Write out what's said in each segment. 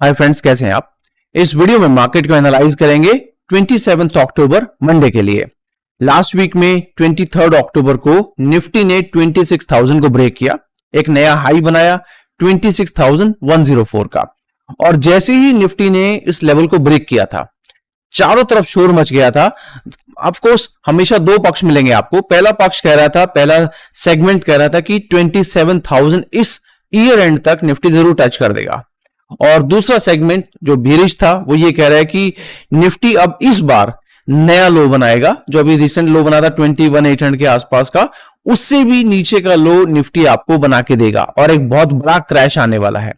Hi friends, कैसे हैं आप। इस वीडियो में मार्केट को एनालाइज करेंगे 27 अक्टूबर मंडे के लिए। लास्ट वीक में 23 अक्टूबर को निफ्टी ने 26,000 को ब्रेक किया, एक नया हाई बनाया 26,104 का। और जैसे ही निफ्टी ने इस लेवल को ब्रेक किया था, चारों तरफ शोर मच गया था। ऑफ कोर्स हमेशा दो पक्ष मिलेंगे आपको। पहला पक्ष कह रहा था, पहला सेगमेंट कह रहा था कि 27,000 इस ईयर एंड तक निफ्टी जरूर टच कर देगा, और दूसरा सेगमेंट जो बेरिश था वो ये कह रहा है कि निफ्टी अब इस बार नया लो बनाएगा। जो अभी रिसेंट लो बना था 21,800 के आसपास का, उससे भी नीचे का लो निफ्टी आपको बना के देगा और एक बहुत बड़ा क्रैश आने वाला है।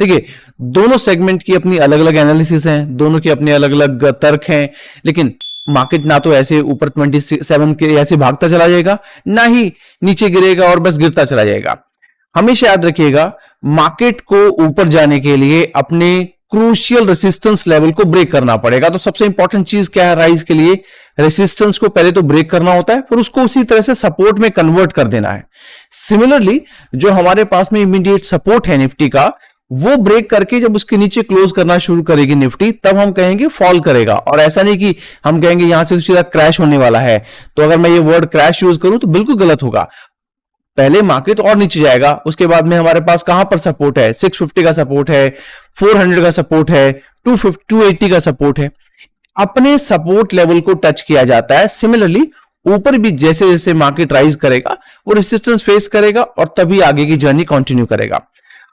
देखिए, दोनों सेगमेंट की अपनी अलग अलग एनालिसिस हैं, दोनों के अपने अलग अलग तर्क हैं, लेकिन मार्केट ना तो ऐसे ऊपर 27 के ऐसे भागता चला जाएगा, ना ही नीचे गिरेगा और बस गिरता चला जाएगा। हमेशा याद रखिएगा, मार्केट को ऊपर जाने के लिए अपने क्रूशियल रेसिस्टेंस लेवल को ब्रेक करना पड़ेगा। तो सबसे इंपॉर्टेंट चीज क्या है राइज के लिए? रेसिस्टेंस को पहले तो ब्रेक करना होता है, फिर उसको उसी तरह से सपोर्ट में कन्वर्ट कर देना है। सिमिलरली जो हमारे पास में इमीडिएट सपोर्ट है निफ्टी का, वो ब्रेक करके जब उसके नीचे क्लोज करना शुरू करेगी निफ्टी, तब हम कहेंगे फॉल करेगा। और ऐसा नहीं कि हम कहेंगे यहां से सीधा क्रैश होने वाला है। तो अगर मैं ये वर्ड क्रैश यूज करूं तो बिल्कुल गलत होगा। पहले मार्केट और नीचे जाएगा, उसके बाद में हमारे पास कहां पर सपोर्ट है? 650 का सपोर्ट है, 400 का सपोर्ट है, 280 का सपोर्ट है। अपने सपोर्ट लेवल को टच किया जाता है। सिमिलरली ऊपर भी जैसे जैसे मार्केट राइज करेगा, वो रेजिस्टेंस फेस करेगा और तभी आगे की जर्नी कंटिन्यू करेगा।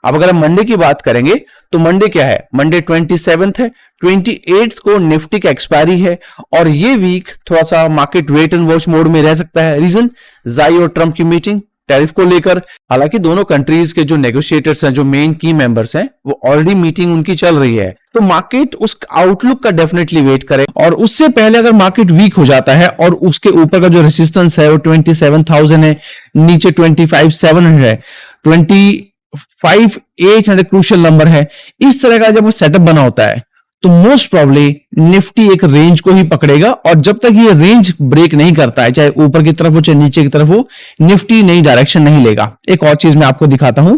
अब अगर हम मंडे की बात करेंगे तो मंडे क्या है? मंडे 27 है, 28 को निफ्टी का एक्सपायरी है, और ये वीक थोड़ा सा market wait and watch mode में रह सकता है। रीजन, ज़ाई और ट्रंप की मीटिंग टैरिफ को लेकर। हालांकि दोनों कंट्रीज के जो नेगोशिएटर्स हैं, जो मेन की मेंबर्स हैं, वो ऑलरेडी मीटिंग उनकी चल रही है। तो मार्केट उस आउटलुक का डेफिनेटली वेट करे, और उससे पहले अगर मार्केट वीक हो जाता है और उसके ऊपर का जो रेसिस्टेंस है वो 27,000 है, नीचे 25,700 है, 25,800 क्रूशियल नंबर है। इस तरह का जब वो सेटअप बना होता है तो मोस्ट प्रॉब्ली निफ्टी एक रेंज को ही पकड़ेगा, और जब तक ये रेंज ब्रेक नहीं करता है, चाहे ऊपर की तरफ हो चाहे नीचे की तरफ हो, निफ्टी नई डायरेक्शन नहीं लेगा। एक और चीज मैं आपको दिखाता हूं।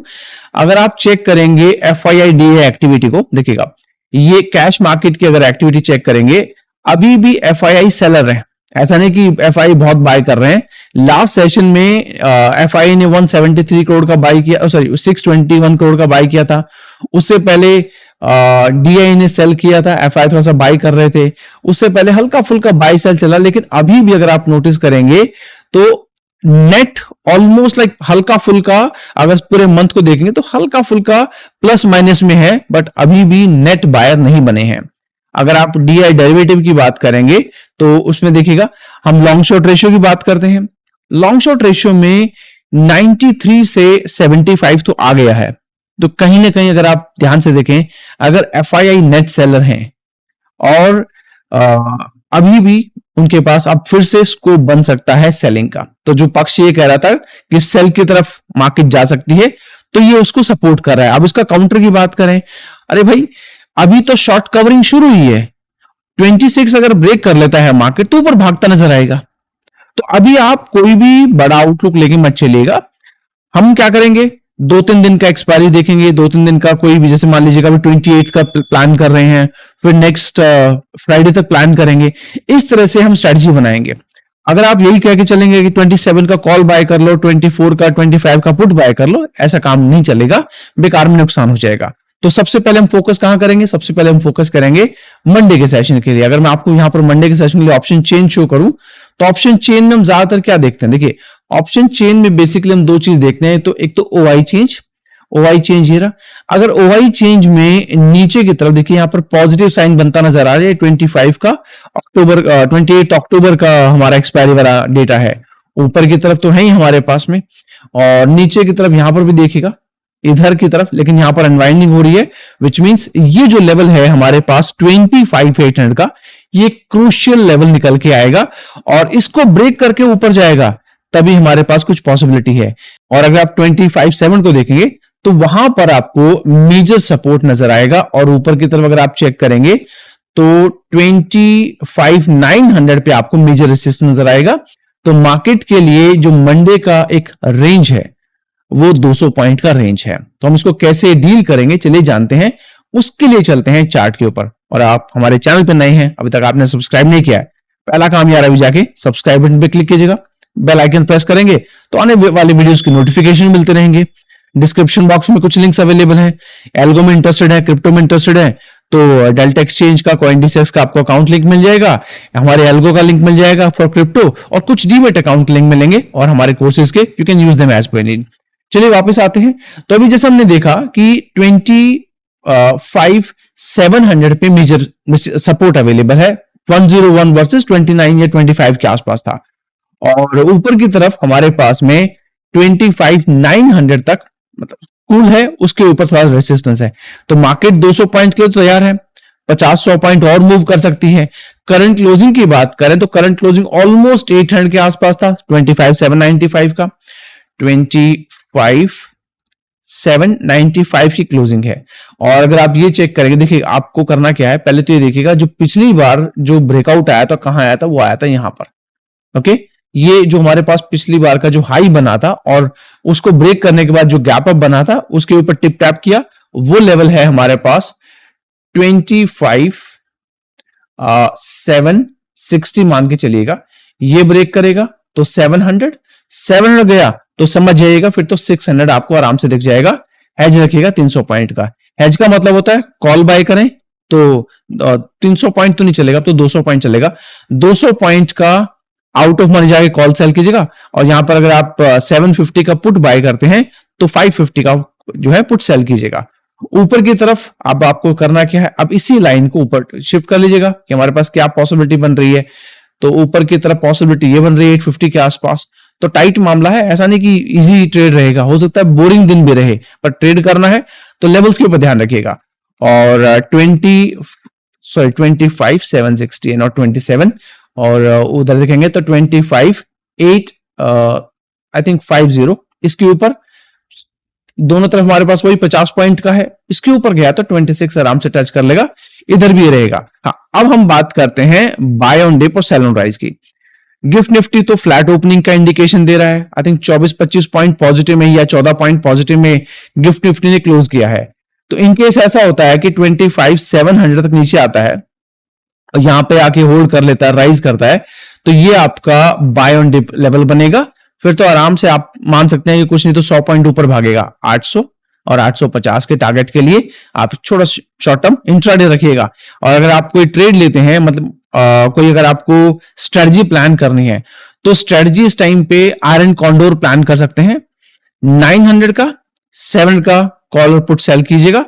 अगर आप चेक करेंगे FII-DA एक्टिविटी को, देखिएगा ये कैश मार्केट की अगर एक्टिविटी चेक करेंगे, अभी भी FII सेलर है। ऐसा नहीं कि FII बहुत बाय कर रहे हैं। लास्ट सेशन में FII ने 173 करोड़ का बाय किया, सॉरी 621 करोड़ का बाय किया था। उससे पहले DI ने सेल किया था, FI थोड़ा सा बाई कर रहे थे। उससे पहले हल्का फुल्का बाई सेल चला, लेकिन अभी भी अगर आप नोटिस करेंगे तो नेट ऑलमोस्ट लाइक हल्का फुल्का, अगर पूरे मंथ को देखेंगे तो हल्का फुल्का प्लस माइनस में है, बट अभी भी नेट बायर नहीं बने हैं। अगर आप DI डेरिवेटिव की बात करेंगे तो उसमें देखिएगा, हम लॉन्ग शॉर्ट रेशियो की बात करते हैं। लॉन्ग शॉर्ट रेशियो में 93 से 75 तो आ गया है। तो कहीं ना कहीं अगर आप ध्यान से देखें, अगर FII नेट सेलर हैं और अभी भी उनके पास अब फिर से स्कोप बन सकता है सेलिंग का, तो जो पक्ष ये कह रहा था कि सेल की तरफ मार्केट जा सकती है, तो ये उसको सपोर्ट कर रहा है। अब उसका काउंटर की बात करें, अरे भाई अभी तो शॉर्ट कवरिंग शुरू हुई है। 26 अगर ब्रेक कर लेता है मार्केट तो ऊपर भागता नजर आएगा। तो अभी आप कोई भी बड़ा आउटलुक लेके मत चलिएगा। हम क्या करेंगे, 2-3 दिन का एक्सपायरी देखेंगे, 2-3 दिन का कोई भी, जैसे मान लीजिएगा अभी 28 का प्लान कर रहे हैं, फिर नेक्स्ट फ्राइडे तक प्लान करेंगे। इस तरह से हम स्ट्रेटजी बनाएंगे। अगर आप यही कह के चलेंगे कि 27 का कॉल बाय कर लो, 24 का 25 का पुट बाय कर लो, ऐसा काम नहीं चलेगा, बेकार में नुकसान हो जाएगा। तो सबसे पहले हम फोकस कहां करेंगे? सबसे पहले हम फोकस करेंगे मंडे के सेशन के लिए। अगर मैं आपको यहां पर मंडे के सेशन के लिए ऑप्शन चेन शो करूं, तो ऑप्शन चेन में हम ज्यादातर क्या देखते हैं? देखिए, ऑप्शन चेन में बेसिकली हम दो चीज देखते हैं। तो एक तो OI चेंज, ये रहा। अगर OI चेंज में नीचे की तरफ देखिए, यहां पर पॉजिटिव साइन बनता नजर आ रहा है। 28 अक्टूबर का हमारा एक्सपायरी वाला डेटा है। ऊपर की तरफ तो है ही हमारे पास में, और नीचे की तरफ यहां पर भी देखिएगा, इधर की तरफ, लेकिन यहां पर अनवाइंडिंग हो रही है, विच मींस ये जो लेवल है हमारे पास 25,800 का, ये क्रूशियल लेवल निकल के आएगा, और इसको ब्रेक करके ऊपर जाएगा, तभी हमारे पास कुछ पॉसिबिलिटी है। और अगर आप 25,700 को देखेंगे तो वहां पर आपको मेजर सपोर्ट नजर आएगा, और ऊपर की तरफ अगर आप चेक करेंगे तो 25,900 पे आपको मेजर रेजिस्टेंस नजर आएगा। तो मार्केट के लिए जो मंडे का एक रेंज है वो 200 पॉइंट का रेंज है। तो हम इसको कैसे डील करेंगे, चलिए जानते हैं। उसके लिए चलते हैं चार्ट के ऊपर। और आप हमारे चैनल पे नए हैं, अभी तक आपने सब्सक्राइब नहीं किया है, पहला काम यार अभी जाके सब्सक्राइब बटन पे क्लिक कीजिएगा, बेल आइकन प्रेस करेंगे तो आने वाले वीडियोस की नोटिफिकेशन मिलते रहेंगे। डिस्क्रिप्शन बॉक्स में कुछ लिंक्स अवेलेबल हैं। एल्गो में इंटरेस्टेड है, क्रिप्टो में इंटरेस्टेड है तो डेल्टा एक्सचेंज का, कॉइनडिसेक्स का आपको अकाउंट लिंक मिल जाएगा, हमारे एल्गो का लिंक मिल जाएगा फॉर क्रिप्टो, और कुछ डीमेट अकाउंट लिंक मिलेंगे और हमारे कोर्सेज के, you can use them as per need. चलिए वापस आते हैं। तो अभी जैसे हमने देखा कि 25,700 पे मेजर सपोर्ट अवेलेबल है, 101 वर्सेस 29 या 25 के आसपास था, और ऊपर की तरफ हमारे पास में 25,900 तक मतलब कूल है, उसके ऊपर थोड़ा रेसिस्टेंस है। तो मार्केट 200 पॉइंट के लिए तैयार है, 50-100 पॉइंट और मूव कर सकती है। करंट क्लोजिंग की बात करें तो करंट क्लोजिंग ऑलमोस्ट 800 के आसपास था, 25,795 का, 25,795 की क्लोजिंग है। और अगर आप ये चेक करेंगे, देखिए आपको करना क्या है, पहले तो ये देखिएगा जो पिछली बार जो ब्रेकआउट आया था, कहां आया था, वो आया था यहां पर। ओके, ये जो हमारे पास पिछली बार का जो हाई बना था और उसको ब्रेक करने के बाद जो गैप अप बना था, उसके ऊपर टिप टैप किया, वो लेवल है हमारे पास 25,760 मान के चलिएगा। ये ब्रेक करेगा तो 700 गया तो समझ जाइएगा फिर तो 600 आपको आराम से दिख जाएगा। हेज रखिएगा 300 पॉइंट का। हेज का मतलब होता है कॉल बाय करें तो 300 पॉइंट तो नहीं चलेगा, तो 200 पॉइंट चलेगा। 200 पॉइंट का आउट ऑफ मनी जाके कॉल सेल कीजिएगा, और यहां पर अगर आप 750 का पुट बाय करते हैं तो 550 का जो है पुट सेल कीजिएगा। ऊपर की तरफ अब आपको करना क्या है, अब इसी लाइन को ऊपर शिफ्ट कर लीजिएगा कि हमारे पास क्या पॉसिबिलिटी बन रही है। तो ऊपर की तरफ पॉसिबिलिटी ये बन रही है 850 के आसपास। तो टाइट मामला है, ऐसा नहीं कि इजी ट्रेड रहेगा, हो सकता है बोरिंग दिन भी रहे, पर ट्रेड करना है तो लेवल्स के ऊपर ध्यान रखिएगा। और 25,760 है, नॉट 27। और उधर देखेंगे तो 25,8 आई थिंक 50, इसके ऊपर दोनों तरफ हमारे पास वही 50 पॉइंट का है। इसके ऊपर गया तो 26 आराम से टच कर लेगा, इधर भी रहेगा। हाँ, अब हम बात करते हैं बाय ऑन डिप और सेल ऑन राइज की। गिफ्ट निफ्टी तो फ्लैट ओपनिंग का इंडिकेशन दे रहा है, आई थिंक 24-25 पॉइंट पॉजिटिव में या 14 पॉइंट पॉजिटिव में गिफ्ट निफ्टी ने क्लोज किया है। तो इनकेस ऐसा होता है कि 25,700 तक नीचे आता है, यहां पे आके होल्ड कर लेता है, राइज करता है, तो ये आपका बाय ऑन डिप लेवल बनेगा। फिर तो आराम से आप मान सकते हैं कि कुछ नहीं तो 100 पॉइंट ऊपर भागेगा, 800 और 850 के टारगेट के लिए आप छोटा शॉर्ट टर्म इंट्राडे रखिएगा। और अगर आप कोई ट्रेड लेते हैं, मतलब कोई अगर आपको स्ट्रेटजी प्लान करनी है, तो स्ट्रेटजी इस टाइम पे आयरन कॉन्डोर प्लान कर सकते हैं। 900 का 7 का कॉल और पुट सेल कीजिएगा,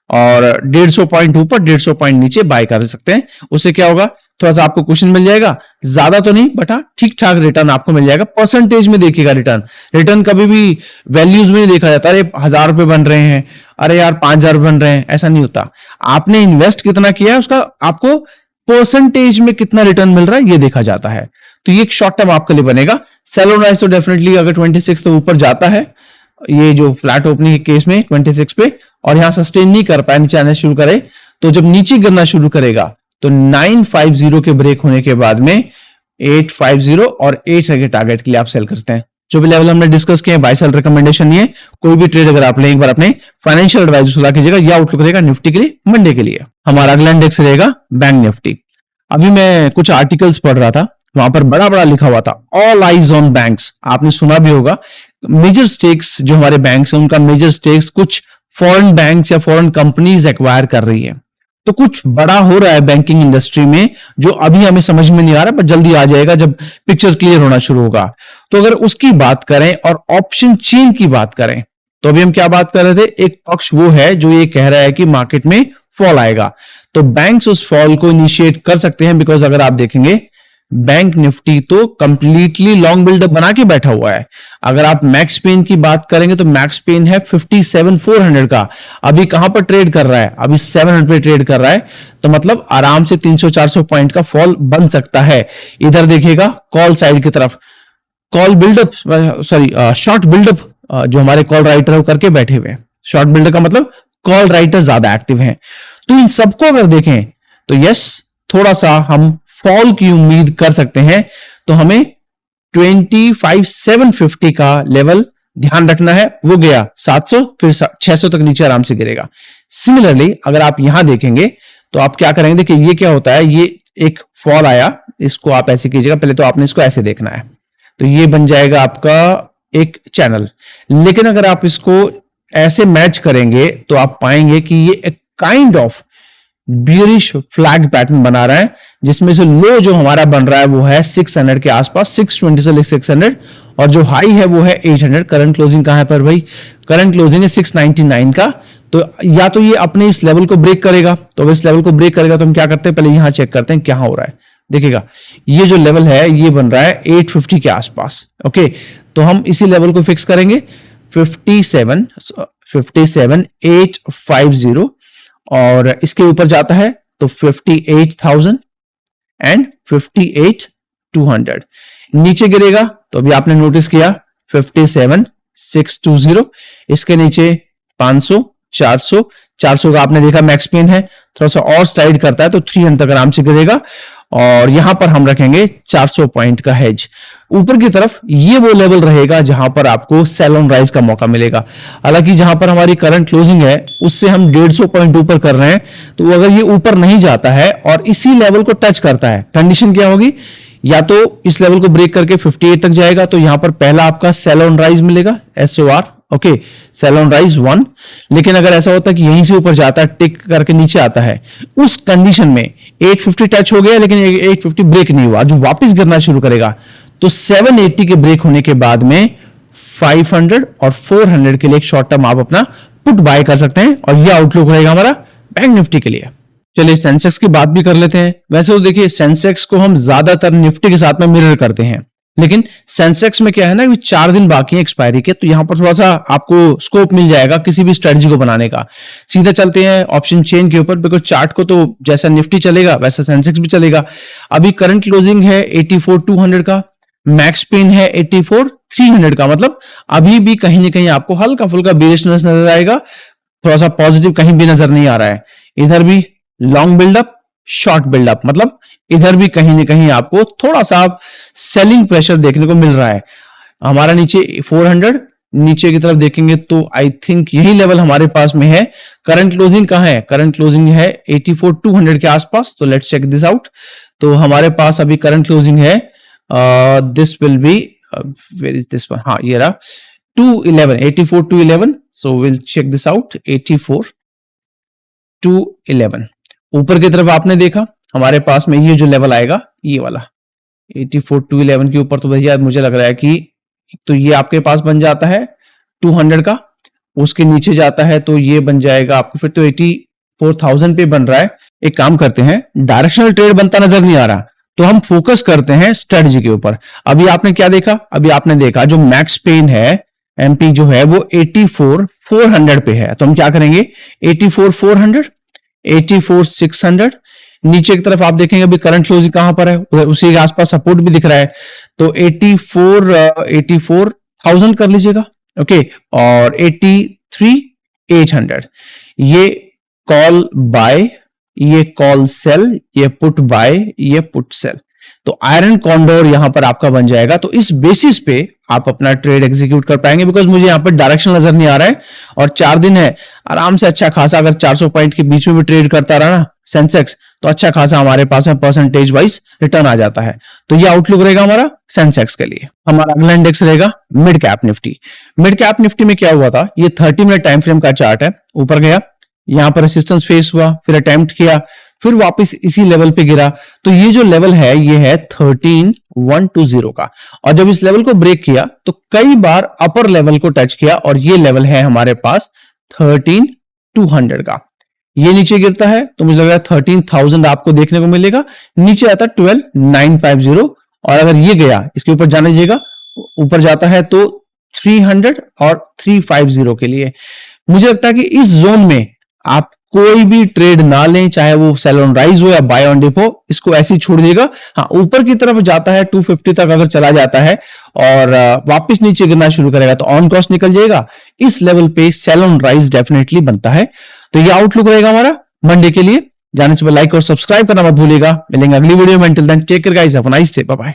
और 150 पॉइंट ऊपर 150 पॉइंट नीचे बाय कर सकते हैं। उससे क्या होगा, थोड़ा सा आपको क्वेश्चन मिल जाएगा, ज्यादा तो नहीं बट हाँ ठीक ठाक रिटर्न आपको मिल जाएगा। परसेंटेज में देखिएगा रिटर्न कभी भी वैल्यूज में नहीं देखा जाता। अरे 1,000 रुपए बन रहे हैं, अरे यार 5,000 बन रहे हैं, ऐसा नहीं होता। आपने इन्वेस्ट कितना किया है उसका आपको परसेंटेज में कितना रिटर्न मिल रहा है ये देखा जाता है। तो ये एक शॉर्ट टर्म आपके लिए बनेगा। सेल ऑन राइज तो डेफिनेटली अगर 26 तो ऊपर जाता है, ये जो फ्लैट ओपनिंग के केस में 26 पे, और यहां सस्टेन नहीं कर पाए, नीचे आना शुरू करे, तो जब नीचे गिरना शुरू करेगा तो 950 के ब्रेक होने के बाद में 850 और 8 के टारगेट के लिए आप सेल करते हैं। जो भी लेवल हमने डिस्कस किए, बाय सेल रिकमेंडेशन नहीं है। कोई भी ट्रेड अगर आप लें, एक बार अपने फाइनेंशियल एडवाइजर से सलाह कीजिएगा। या आउटलुक रहेगा निफ्टी के लिए मंडे के लिए। हमारा अगला इंडेक्स रहेगा बैंक निफ्टी। अभी मैं कुछ आर्टिकल्स पढ़ रहा था, वहां पर बड़ा बड़ा लिखा हुआ था ऑल आइज ऑन बैंक्स। आपने सुना भी होगा, मेजर स्टेक्स जो हमारे बैंक्स हैं उनका मेजर स्टेक्स कुछ फॉरेन बैंक्स या फॉरेन कंपनीज एक्वायर कर रही है। तो कुछ बड़ा हो रहा है बैंकिंग इंडस्ट्री में, जो अभी हमें समझ में नहीं आ रहा, पर जल्दी आ जाएगा जब पिक्चर क्लियर होना शुरू होगा। तो अगर उसकी बात करें और ऑप्शन चेन की बात करें, तो अभी हम क्या बात कर रहे थे, एक पक्ष वो है जो ये कह रहा है कि मार्केट में फॉल आएगा, तो बैंक्स उस फॉल को इनिशिएट कर सकते हैं। बिकॉज अगर आप देखेंगे बैंक निफ्टी तो कंप्लीटली लॉन्ग बिल्डअप बना के बैठा हुआ है। अगर आप मैक्स पेन की बात करेंगे तो मैक्स पेन है 57,400 का, अभी कहां पर ट्रेड कर रहा है, अभी 700 पे ट्रेड कर रहा है। तो मतलब आराम से 300-400 पॉइंट का फॉल बन सकता है। इधर देखिएगा कॉल साइड की तरफ, कॉल बिल्डअप शॉर्ट बिल्डअप जो हमारे कॉल राइटर है वो करके बैठे हुए हैं। शॉर्ट बिल्डअप का मतलब कॉल राइटर ज्यादा एक्टिव हैं। तो इन सबको अगर देखें तो यस, थोड़ा सा हम फॉल की उम्मीद कर सकते हैं। तो हमें 25,750 का लेवल ध्यान रखना है, वो गया 700, फिर 600 तक नीचे आराम से गिरेगा। सिमिलरली अगर आप यहां देखेंगे तो आप क्या करेंगे, देखिए ये क्या होता है, ये एक फॉल आया, इसको आप ऐसे कीजिएगा, पहले तो आपने इसको ऐसे देखना है, तो ये बन जाएगा आपका एक चैनल। लेकिन अगर आप इसको ऐसे मैच करेंगे तो आप पाएंगे कि ये एक kind of bearish flag pattern बना रहा है, जिसमें से लो जो हमारा बन रहा है वो है 600 के आसपास, 620 से 600, और जो हाई है वो है 800। करंट क्लोजिंग कहां है पर भाई, करंट क्लोजिंग है 699 का। तो या तो ये अपने इस लेवल को ब्रेक करेगा, तो अब इस लेवल को ब्रेक करेगा तो हम क्या करते हैं, पहले यहां चेक करते हैं क्या हो रहा है। देखिएगा ये जो लेवल है ये बन रहा है 850 के आसपास। ओके, तो हम इसी लेवल को फिक्स करेंगे 57850, और इसके ऊपर जाता है तो 58,000 एंड 58,200। नीचे गिरेगा तो अभी आपने नोटिस किया 57,620, इसके नीचे 500, 400 का आपने देखा मैक्स पेन है, थोड़ा सा और स्लाइड करता है तो 300 तक आराम से गिरेगा, और यहां पर हम रखेंगे 400 पॉइंट का हेज। ऊपर की तरफ ये वो लेवल रहेगा जहां पर आपको सेल ऑन राइज का मौका मिलेगा। हालांकि जहां पर हमारी करंट क्लोजिंग है उससे हम 150 पॉइंट ऊपर कर रहे हैं, तो अगर ये ऊपर नहीं जाता है और इसी लेवल को टच करता है, कंडीशन क्या होगी, या तो इस लेवल को ब्रेक करके 58 तक जाएगा, तो यहां पर पहला आपका सेल ऑन राइज मिलेगा, SOR, okay, sell on rise 1। लेकिन अगर ऐसा होता है कि यहीं से ऊपर जाता है, टिक करके नीचे आता है, उस कंडीशन में 850 टच हो गया लेकिन 850 ब्रेक नहीं हुआ, जो वापस गिरना शुरू करेगा, तो 780 के ब्रेक होने के बाद में 500 और 400 के लिए एक शॉर्ट टर्म आप अपना पुट बाय कर सकते हैं, और यह आउटलुक रहेगा हमारा बैंक निफ्टी के लिए। चलिए सेंसेक्स की बात भी कर लेते हैं। वैसे तो देखिए सेंसेक्स को हम ज्यादातर निफ्टी के साथ में मिरर करते हैं, लेकिन सेंसेक्स में क्या है ना कि 4 दिन बाकी है एक्सपायरी के, तो यहां पर थोड़ा सा आपको स्कोप मिल जाएगा किसी भी स्ट्रेटजी को बनाने का। सीधा चलते हैं ऑप्शन चेन के ऊपर, बिकॉज चार्ट को तो जैसा निफ्टी चलेगा वैसा सेंसेक्स भी चलेगा। अभी करंट क्लोजिंग है 84,200 का, मैक्स पेन है 84,300 का, मतलब अभी भी कहीं ना कहीं आपको हल्का फुल्का बेरिशनेस नजर आएगा, थोड़ा सा पॉजिटिव कहीं भी नजर नहीं आ रहा है। इधर भी लॉन्ग बिल्डअप, शॉर्ट बिल्डअप, मतलब इधर भी कहीं ना कहीं आपको थोड़ा सा सेलिंग प्रेशर देखने को मिल रहा है। हमारा नीचे 400, नीचे की तरफ देखेंगे तो आई थिंक यही लेवल हमारे पास में है। करंट क्लोजिंग कहां है, करंट क्लोजिंग है 84,200 के आसपास, तो लेट्स चेक दिस आउट। तो हमारे पास अभी करंट क्लोजिंग है, this will be, where is this one, हाँ ये रहा 211, 84,211, so will check this out 84,211। ऊपर की तरफ आपने देखा हमारे पास में ये जो लेवल आएगा ये वाला 84,211 के ऊपर, तो भैया मुझे लग रहा है कि तो ये आपके पास बन जाता है 200 का, उसके नीचे जाता है तो ये बन जाएगा आपको फिर तो 84,000 पे बन रहा है। एक काम करते हैं, डायरेक्शनल ट्रेड बनता नजर नहीं आ रहा, तो हम फोकस करते हैं स्ट्रेटजी के ऊपर। अभी आपने क्या देखा, अभी आपने देखा जो मैक्स पेन है MP जो है वो 84,400 पे है, तो हम क्या करेंगे 84,400, 84,600। नीचे की तरफ आप देखेंगे अभी करंट क्लोजिंग कहां पर है, उधर उसी के आसपास सपोर्ट भी दिख रहा है, तो 84,000 कर लीजिएगा, ओके, और 83,800। ये कॉल बाय, ये कॉल सेल, ये पुट बाय, ये पुट सेल, तो आयरन कॉन्डोर यहां पर आपका बन जाएगा। तो इस बेसिस पे आप अपना ट्रेड एग्जीक्यूट कर पाएंगे, बिकॉज मुझे यहां पर डायरेक्शन नजर नहीं आ रहा है, और 4 दिन है आराम से अच्छा खासा, अगर 400 पॉइंट के बीच में भी ट्रेड करता रहा ना सेंसेक्स, तो अच्छा खासा हमारे पास में परसेंटेज वाइज रिटर्न आ जाता है। तो ये आउटलुक रहेगा हमारा सेंसेक्स के लिए। हमारा अगला इंडेक्स रहेगा mid cap Nifty. Mid cap Nifty में क्या हुआ था, ये 30 मिनट टाइम फ्रेम का चार्ट है, ऊपर गया, यहां पर रेसिस्टेंस फेस हुआ, फिर अटेम्प्ट किया, फिर वापस इसी लेवल पे गिरा, तो ये जो लेवल है ये है 13,120 का, और जब इस लेवल को ब्रेक किया तो कई बार अपर लेवल को टच किया, और ये लेवल है हमारे पास 13,200 का। ये नीचे गिरता है तो मुझे लग रहा है 13,000 आपको देखने को मिलेगा, नीचे आता है 12,950, और अगर ये गया इसके ऊपर जाने दीजिएगा, ऊपर जाता है तो 300 और 350 के लिए। मुझे लगता है कि इस जोन में आप कोई भी ट्रेड ना लें, चाहे वो सेल ऑन राइज हो या बाय ऑन डिप हो, इसको ऐसे ही छोड़ दीजिएगा। हाँ, ऊपर की तरफ जाता है 250 तक अगर चला जाता है और वापस नीचे गिरना शुरू करेगा तो ऑन कॉस्ट निकल जाएगा। इस लेवल पे सेल ऑन राइज डेफिनेटली बनता है। तो ये आउटलुक रहेगा हमारा मंडे के लिए। जाने से पहले लाइक और सब्सक्राइब करना मत भूलिएगा। मिलेंगे अगली वीडियो में, till then take care guys, have a nice day, bye bye.